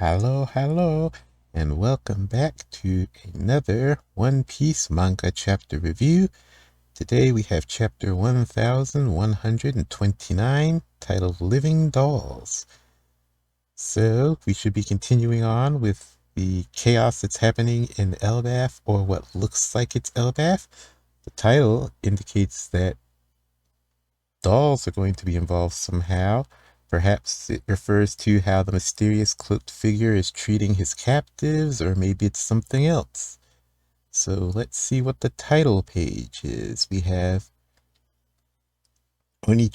Hello, and welcome back to another One Piece manga chapter review. Today we have chapter 1129, titled Living Dolls. So we should be continuing on with the chaos that's happening in Elbaf, or what looks like it's Elbaf. The title indicates that dolls are going to be involved somehow. Perhaps it refers to how the mysterious cloaked figure is treating his captives, or maybe it's something else. So let's see what the title page is. We have Oni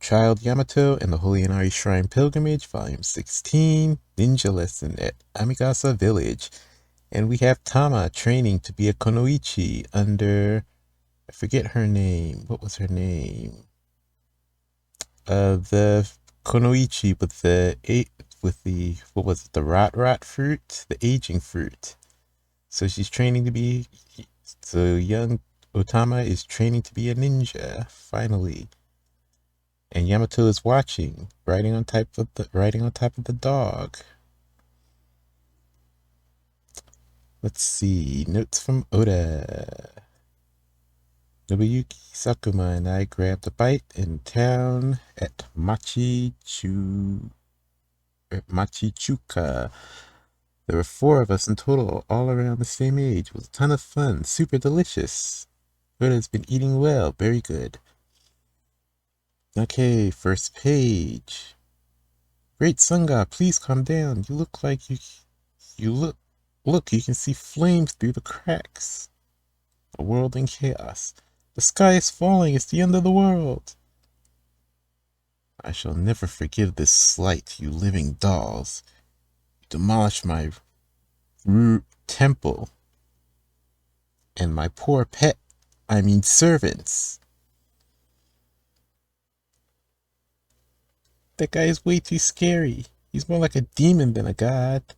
Child Yamato and the Holy Inari Shrine Pilgrimage, Volume 16, Ninja Lesson at Amigasa Village. And we have Tama training to be a Konoichi under, I forget her name. What was her name? The Konoichi with the what was it, the rot fruit, the aging fruit. So she's training to be, so young Otama is training to be a ninja finally, and Yamato is watching, riding on top of the dog. Let's see, notes from Oda. Nobuyuki, Sakuma, and I grabbed a bite in town at Machichuka. There were 4 of us in total, all around the same age. It was a ton of fun, super delicious. Oda's been eating well, very good. Okay, first page. Great Sun God, please calm down. You look like look, you can see flames through the cracks. A world in chaos. The sky is falling, it's the end of the world. I shall never forgive this slight, you living dolls. You demolished my temple. And my poor pet, I mean servants. That guy is way too scary. He's more like a demon than a god.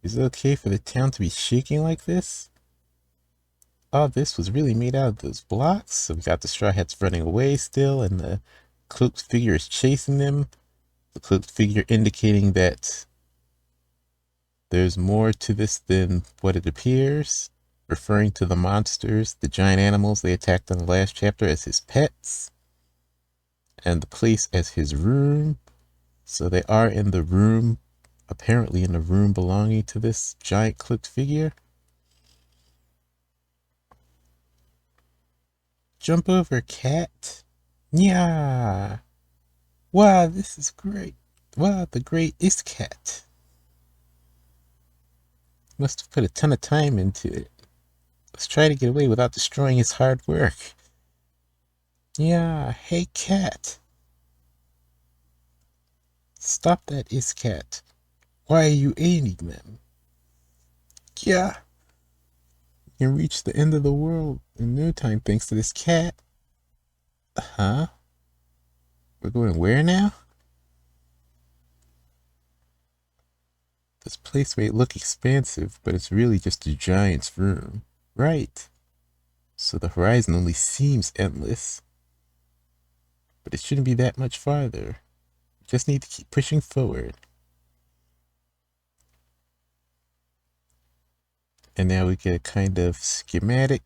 Is it okay for the town to be shaking like this? All this was really made out of those blocks. So we got the Straw Hats running away still, and the cloaked figure is chasing them. The cloaked figure indicating that there's more to this than what it appears, referring to the monsters, the giant animals they attacked in the last chapter, as his pets, and the place as his room. So they are in the room, apparently in the room belonging to this giant cloaked figure. Jump over, cat. Yeah. Wow, this is great. Wow, the great is cat. Must have put a ton of time into it. Let's try to get away without destroying his hard work. Yeah, hey cat. Stop that is cat. Why are you aiding them? Yeah. You can reach the end of the world in no time thanks to this cat. Huh? We're going where now? This place may look expansive, but it's really just a giant's room. Right. So the horizon only seems endless. But it shouldn't be that much farther. We just need to keep pushing forward. And now we get a kind of schematic.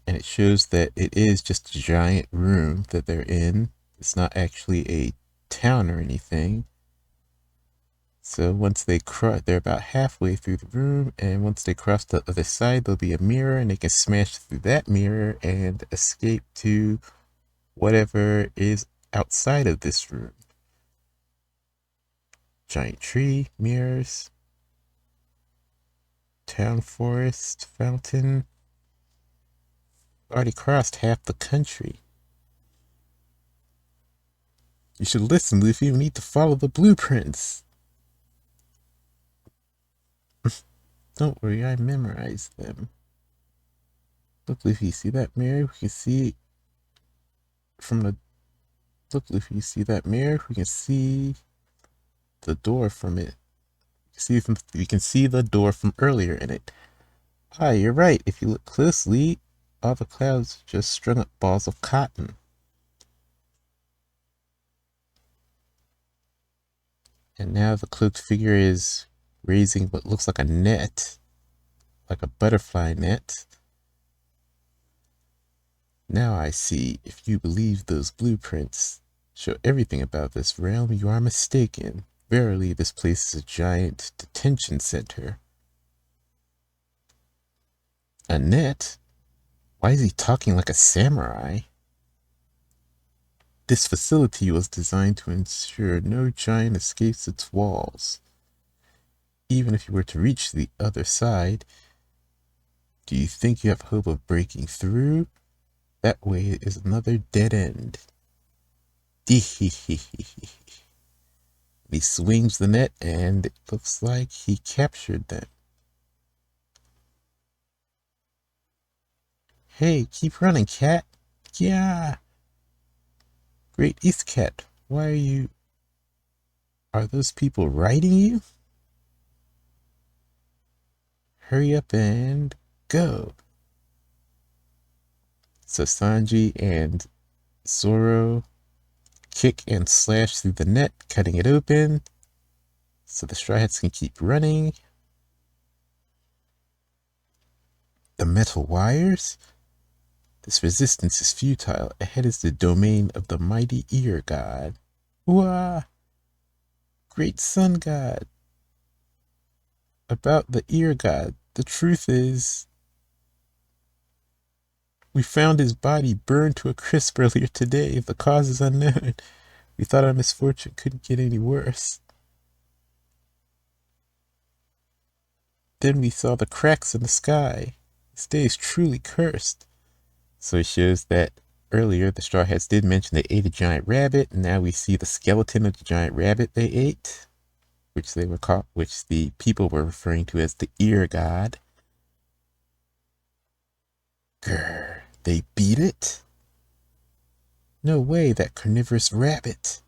And it shows that it is just a giant room that they're in. It's not actually a town or anything. So once they cross, they're about halfway through the room, and once they cross the other side, there'll be a mirror, and they can smash through that mirror and escape to whatever is outside of this room. Giant tree, mirrors, town, forest, fountain. Already crossed half the country. You should listen, Luffy. We need to follow the blueprints. Don't worry, I memorized them. Look, Luffy, see that mirror? We can see from the... Look, Luffy, you see that mirror? We can see the door from it. We can see the door from earlier in it. Ah, you're right. If you look closely, All the clouds just strung up balls of cotton. And now the cloaked figure is raising what looks like a net, like a butterfly net. Now I see, if you believe those blueprints show everything about this realm, you are mistaken. Verily, this place is a giant detention center. A net? Why is he talking like a samurai? This facility was designed to ensure no giant escapes its walls. Even if you were to reach the other side, do you think you have hope of breaking through? That way is another dead end. He swings the net and it looks like he captured them. Hey, keep running, cat. Yeah. Great East Cat, why are you... Are those people riding you? Hurry up and go. So Sanji and Zoro kick and slash through the net, cutting it open so the Straw Hats can keep running. The metal wires? This resistance is futile. Ahead is the domain of the mighty Ear God. Wah! Great Sun God. About the Ear God, the truth is, we found his body burned to a crisp earlier today. The cause is unknown. We thought our misfortune couldn't get any worse. Then we saw the cracks in the sky. This day is truly cursed. So it shows that earlier the Straw Hats did mention they ate a giant rabbit, and now we see the skeleton of the giant rabbit they ate, which the people were referring to as the Ear God. Grr, they beat it? No way, that carnivorous rabbit.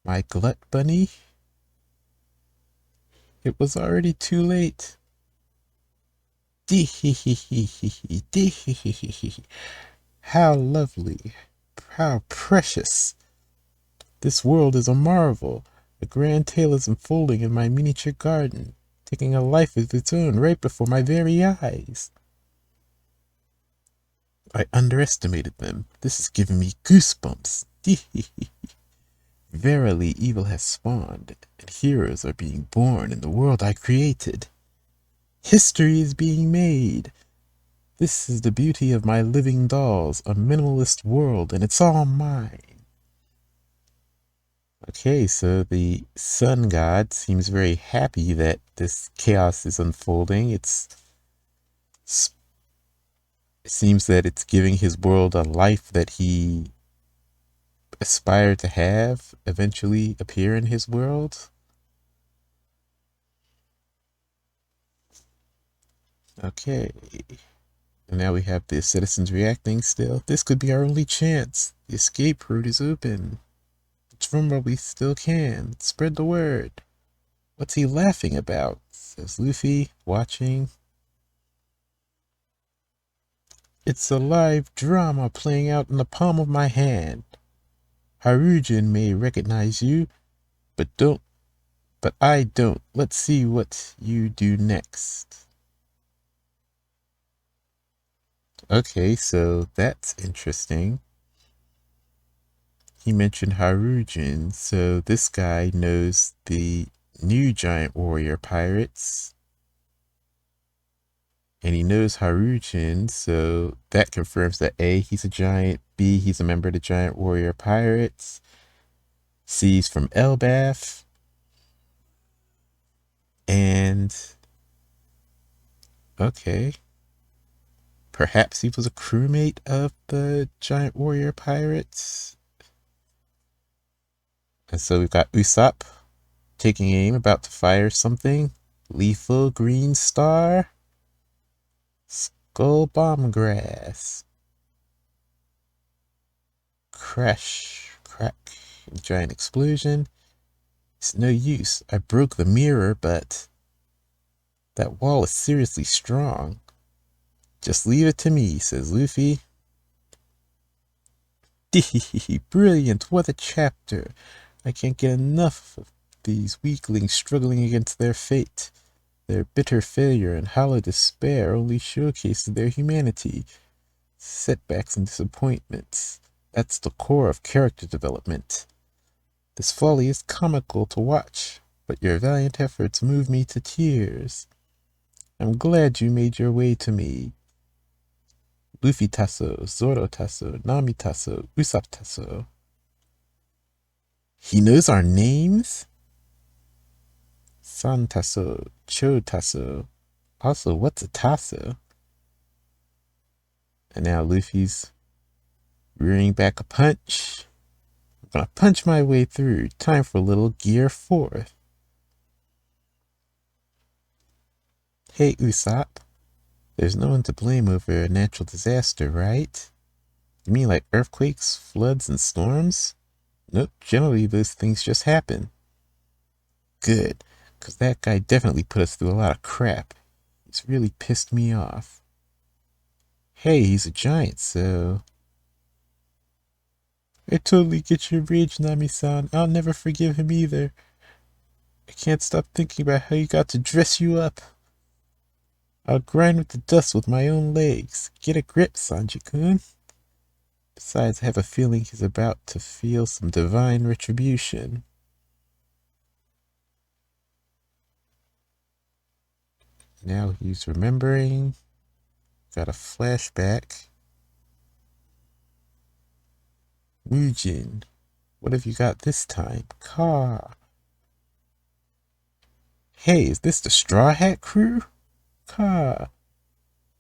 My glut bunny? It was already too late. How lovely, how precious. This world is a marvel. A grand tale is unfolding in my miniature garden, taking a life of its own right before my very eyes. I underestimated them. This is giving me goosebumps. Verily, evil has spawned, and heroes are being born in the world I created. History is being made. This is the beauty of my living dolls, a minimalist world, and it's all mine. Okay, so the sun god seems very happy that this chaos is unfolding. It seems that it's giving his world a life that he aspired to have eventually appear in his world. Okay. And now we have the citizens reacting still. This could be our only chance. The escape route is open. Let's run while we still can. Spread the word. What's he laughing about? Says Luffy, watching. It's a live drama playing out in the palm of my hand. Harujin may recognize you, but I don't. Let's see what you do next. Okay, so that's interesting. He mentioned Harujin, so this guy knows the new giant warrior pirates. And he knows Harujin, so that confirms that A, he's a giant, B, he's a member of the giant warrior pirates, C, he's from Elbaf, and okay, perhaps he was a crewmate of the giant warrior pirates. And so we've got Usopp taking aim, about to fire something. Lethal green star. Skull bomb grass. Crash, crack, giant explosion. It's no use. I broke the mirror, but that wall is seriously strong. Just leave it to me, says Luffy. Brilliant, what a chapter. I can't get enough of these weaklings struggling against their fate. Their bitter failure and hollow despair only showcases their humanity. Setbacks and disappointments. That's the core of character development. This folly is comical to watch, but your valiant efforts move me to tears. I'm glad you made your way to me. Luffy Tasso, Zoro Tasso, Nami Tasso, Usopp Tasso. He knows our names? San Tasso, Cho Tasso. Also, what's a Tasso? And now Luffy's rearing back a punch. I'm gonna punch my way through. Time for a little gear 4. Hey, Usopp. There's no one to blame over a natural disaster, right? You mean like earthquakes, floods, and storms? Nope, generally those things just happen. Good, because that guy definitely put us through a lot of crap. He's really pissed me off. Hey, he's a giant, so... I totally get your rage, Nami-san. I'll never forgive him either. I can't stop thinking about how he got to dress you up. I'll grind with the dust with my own legs. Get a grip, Sanji-kun. Besides, I have a feeling he's about to feel some divine retribution. Now he's remembering. Got a flashback. Mujin, what have you got this time? Ka. Hey, is this the Straw Hat crew? Ka.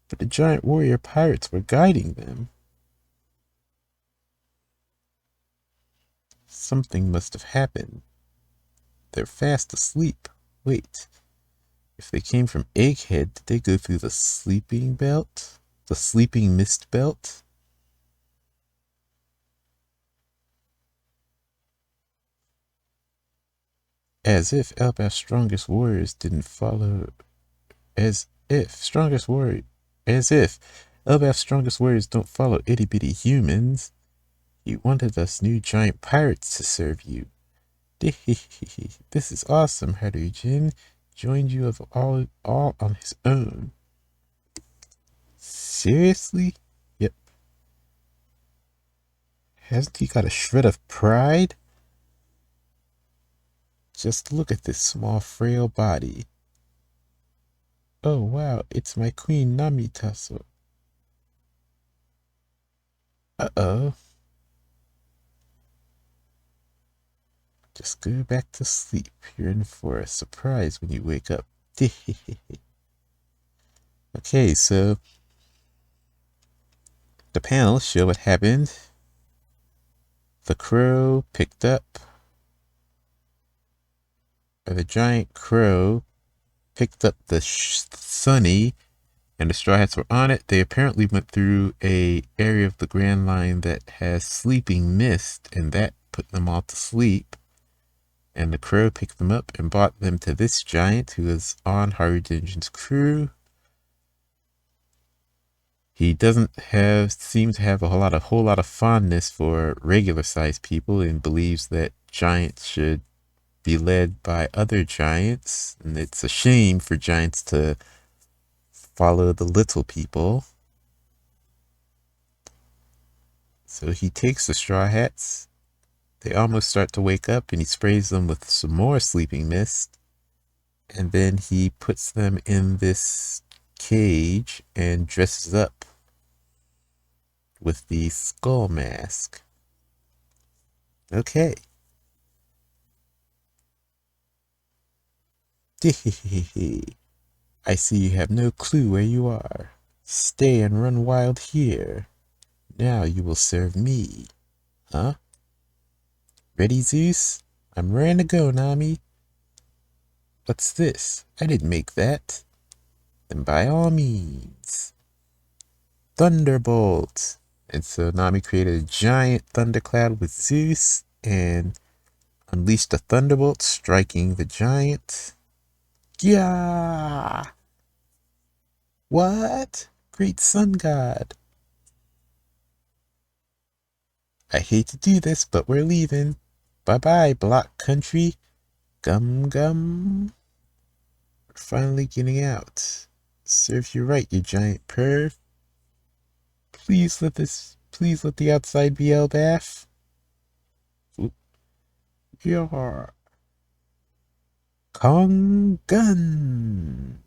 But the giant warrior pirates were guiding them. Something must have happened. They're fast asleep. Wait. If they came from Egghead, did they go through the sleeping belt? The sleeping mist belt? As if Elbaf's strongest warriors didn't follow... As if Elbaf's strongest warriors don't follow itty-bitty humans. You wanted us new giant pirates to serve you. This is awesome, Harujin. Joined you of all on his own. Seriously? Yep. Hasn't he got a shred of pride? Just look at this small, frail body. Oh wow, it's my queen Namitaso. Uh-oh. Just go back to sleep. You're in for a surprise when you wake up. Okay, so the panels show what happened. The crow picked up, or the giant crow picked up the Sunny, and the Straw Hats were on it. They apparently went through a area of the Grand Line that has sleeping mist, and that put them all to sleep. And the crow picked them up and brought them to this giant who is on Harujin's crew. He seem to have a whole lot of fondness for regular sized people and believes that giants should be led by other giants. And it's a shame for giants to follow the little people. So he takes the Straw Hats. They almost start to wake up and he sprays them with some more sleeping mist. And then he puts them in this cage and dresses up with the skull mask. Okay. I see you have no clue where you are. Stay and run wild here. Now you will serve me. Huh? Ready, Zeus? I'm ready to go, Nami. What's this? I didn't make that. Then by all means. Thunderbolt. And so Nami created a giant thundercloud with Zeus and unleashed a thunderbolt, striking the giant. Yeah! What? great sun god. I hate to do this, but we're leaving. Bye-bye, block country. Gum gum. We're finally getting out. Serves you right, you giant perv. Please let the outside be Elbath. Your Kong gun.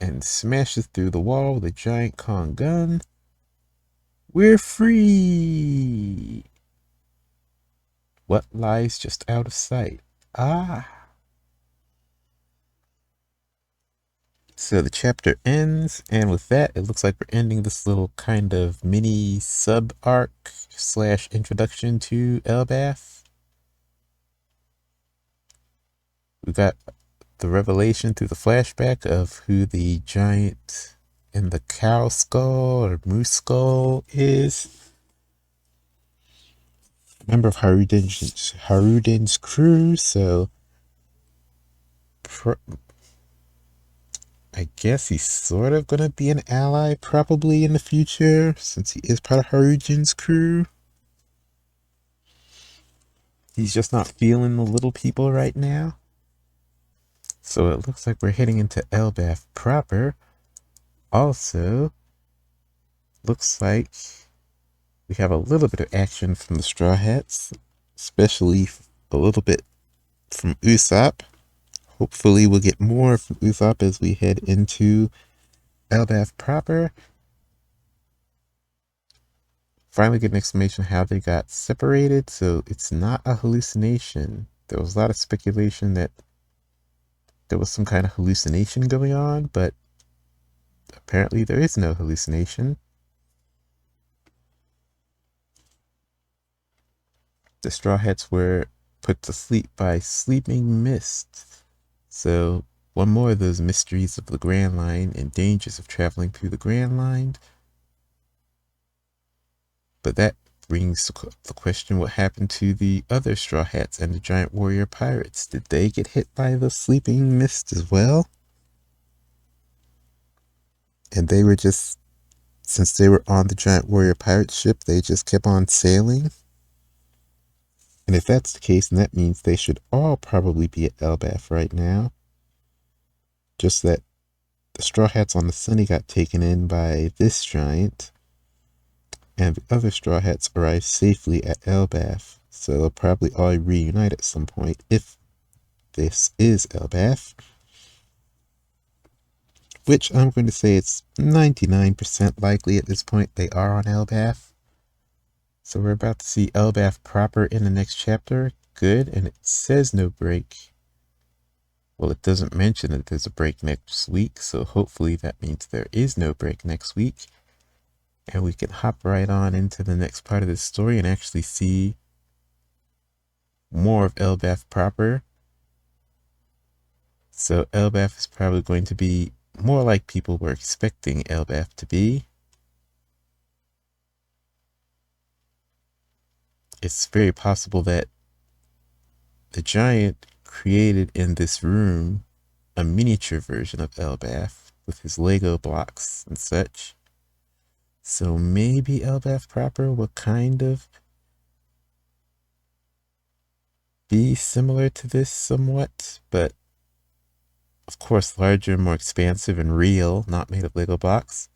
And smashes through the wall with a giant Kong gun. We're free! What lies just out of sight? Ah! So the chapter ends, and with that, it looks like we're ending this little kind of mini sub-arc slash introduction to Elbath. We got the revelation through the flashback of who the giant in the cow skull or moose skull is. Member of Harudin's crew, so I guess he's sort of gonna be an ally probably in the future, since he is part of Harudin's crew. He's just not feeling the little people right now. So it looks like we're heading into Elbath proper. Also, looks like we have a little bit of action from the Straw Hats, especially a little bit from Usopp. Hopefully we'll get more from Usopp as we head into Elbath proper. Finally get an explanation how they got separated, so it's not a hallucination. There was a lot of speculation that there was some kind of hallucination going on, but apparently there is no hallucination. The Straw Hats were put to sleep by sleeping mist. So one more of those mysteries of the Grand Line and dangers of traveling through the Grand Line. But that brings the question, what happened to the other Straw Hats and the Giant Warrior Pirates? Did they get hit by the sleeping mist as well? And they were just, since they were on the Giant Warrior Pirate ship, they just kept on sailing? And if that's the case, then that means they should all probably be at Elbath right now. Just that the Straw Hats on the Sunny got taken in by this giant, and the other Straw Hats arrived safely at Elbath. So they'll probably all reunite at some point if this is Elbath. Which I'm going to say it's 99% likely at this point they are on Elbath. So we're about to see Elbath proper in the next chapter. Good, and it says no break. Well, it doesn't mention that there's a break next week, so hopefully that means there is no break next week. And we can hop right on into the next part of this story and actually see more of Elbath proper. So Elbath is probably going to be more like people were expecting Elbath to be. It's very possible that the giant created in this room a miniature version of Elbath with his Lego blocks and such. So maybe Elbath proper will kind of be similar to this somewhat, but of course larger, more expansive and real, not made of Lego blocks.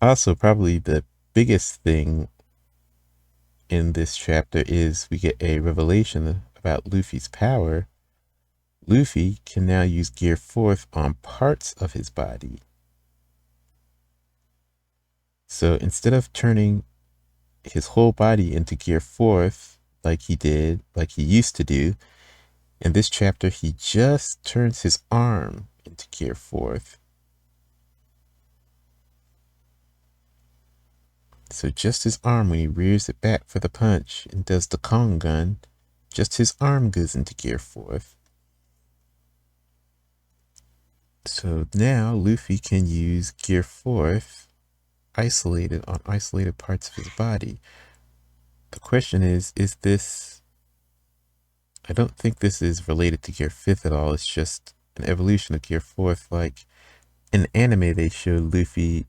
Also, probably the biggest thing in this chapter is we get a revelation about Luffy's power. Luffy can now use Gear 4th on parts of his body. So instead of turning his whole body into Gear 4th like he used to do, in this chapter he just turns his arm into Gear 4th. So just his arm, when he rears it back for the punch and does the Kong gun, just his arm goes into Gear 4th. So now Luffy can use Gear 4th isolated on isolated parts of his body. The question is this... I don't think this is related to Gear 5th at all. It's just an evolution of Gear 4th. Like in anime, they show Luffy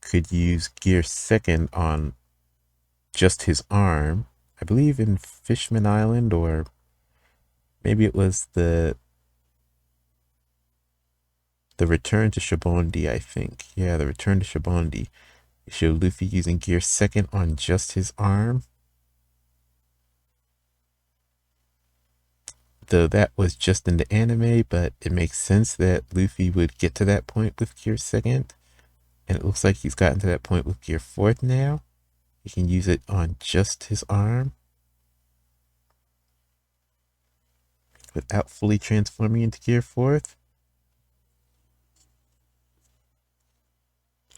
could use Gear 2nd on just his arm. I believe in Fishman Island, or maybe it was the Return to Shibondi, I think. Yeah, the Return to Shibondi. They show Luffy using Gear 2nd on just his arm. Though that was just in the anime, but it makes sense that Luffy would get to that point with Gear 2nd. And it looks like he's gotten to that point with Gear 4th now. He can use it on just his arm without fully transforming into Gear 4th,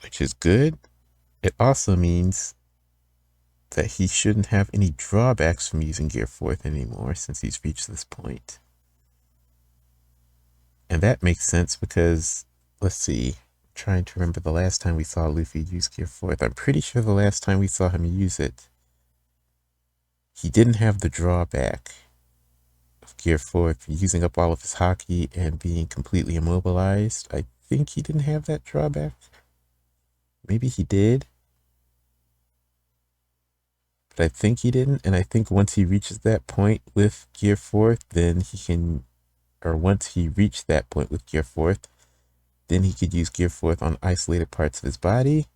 which is good. It also means that he shouldn't have any drawbacks from using Gear 4th anymore since he's reached this point. And that makes sense because, let's see, I'm trying to remember the last time we saw Luffy use Gear 4th. I'm pretty sure the last time we saw him use it, he didn't have the drawback of Gear 4th, using up all of his haki and being completely immobilized. I think he didn't have that drawback. Maybe he did, but I think he didn't. And I think once he reaches that point with Gear 4th, then he can, or once he reached that point with Gear 4th, then he could use Gear 4th on isolated parts of his body,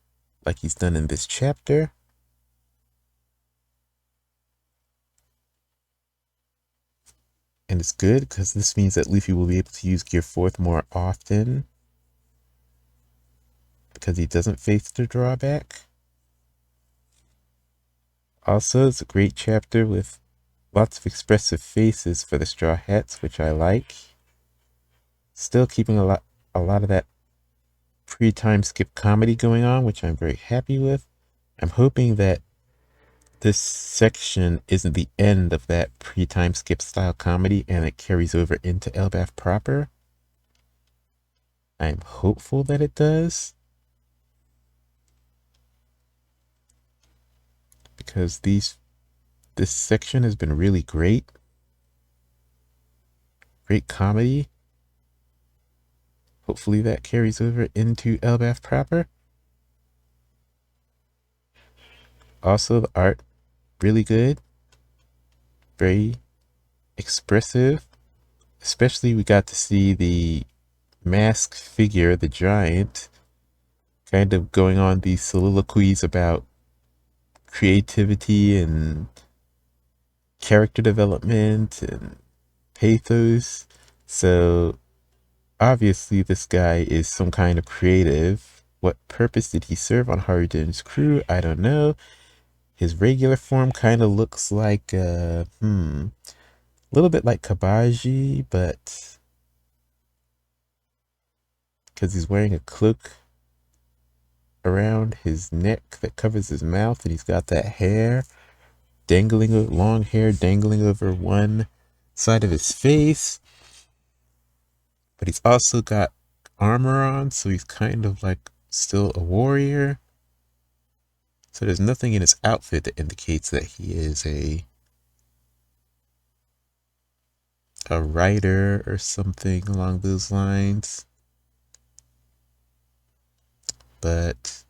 like he's done in this chapter. And it's good because this means that Luffy will be able to use Gear 4th more often because he doesn't face the drawback. Also, it's a great chapter with lots of expressive faces for the Straw Hats, which I like. Still keeping a lot of that pre-time skip comedy going on, which I'm very happy with. I'm hoping that this section isn't the end of that pre-time skip style comedy and it carries over into Elbaf proper. I'm hopeful that it does, because this section has been really great. Great comedy. Hopefully that carries over into Elbaf proper. Also, the art, really good. Very expressive. Especially we got to see the masked figure, the giant, kind of going on these soliloquies about creativity and character development and pathos. So obviously this guy is some kind of creative. What purpose did he serve on Harujin's crew? I don't know. His regular form kind of looks like a little bit like Kabaji, but because he's wearing a cloak around his neck that covers his mouth, and he's got that hair dangling, long hair dangling over one side of his face. But he's also got armor on, so he's kind of like still a warrior. So there's nothing in his outfit that indicates that he is a writer or something along those lines. But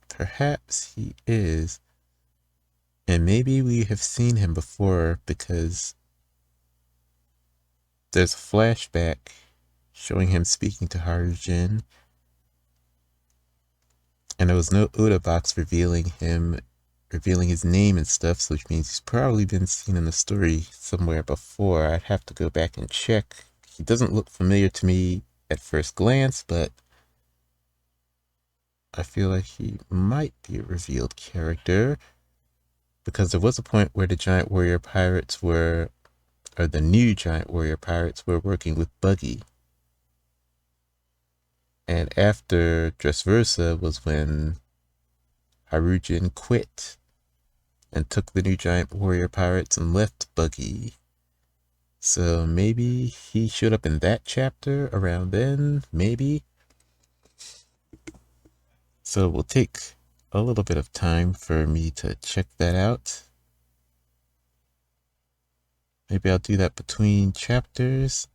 perhaps he is. And maybe we have seen him before because there's a flashback showing him speaking to Harujin. And there was no Oda box revealing his name and stuff, so which means he's probably been seen in the story somewhere before. I'd have to go back and check. He doesn't look familiar to me at first glance, but I feel like he might be a revealed character, because there was a point where the Giant Warrior Pirates were, or the new Giant Warrior Pirates were working with Buggy. And after Dressrosa was when Harujin quit and took the new Giant Warrior Pirates and left Buggy. So maybe he showed up in that chapter around then, maybe. So it will take a little bit of time for me to check that out. Maybe I'll do that between chapters.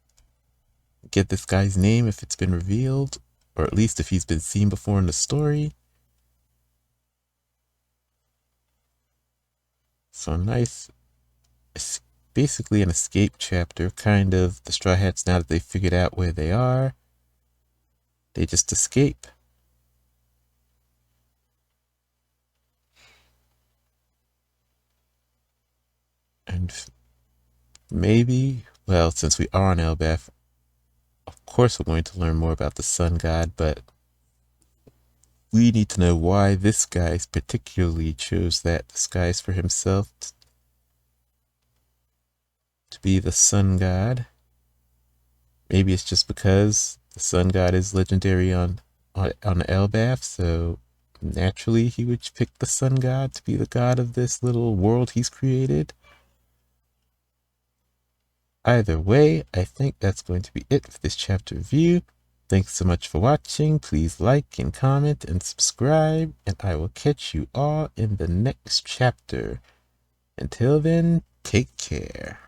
get this guy's name if it's been revealed, or at least if he's been seen before in the story. So nice. It's basically an escape chapter, kind of. The Straw Hats, now that they figured out where they are, they just escape. And maybe, well, since we are on Elbaf, of course we're going to learn more about the sun god, but we need to know why this guy particularly chose that disguise for himself to be the sun god. Maybe it's just because the sun god is legendary on Elbaf, so naturally he would pick the sun god to be the god of this little world he's created. Either way, I think that's going to be it for this chapter review. Thanks so much for watching. Please like and comment and subscribe, and I will catch you all in the next chapter. Until then, take care.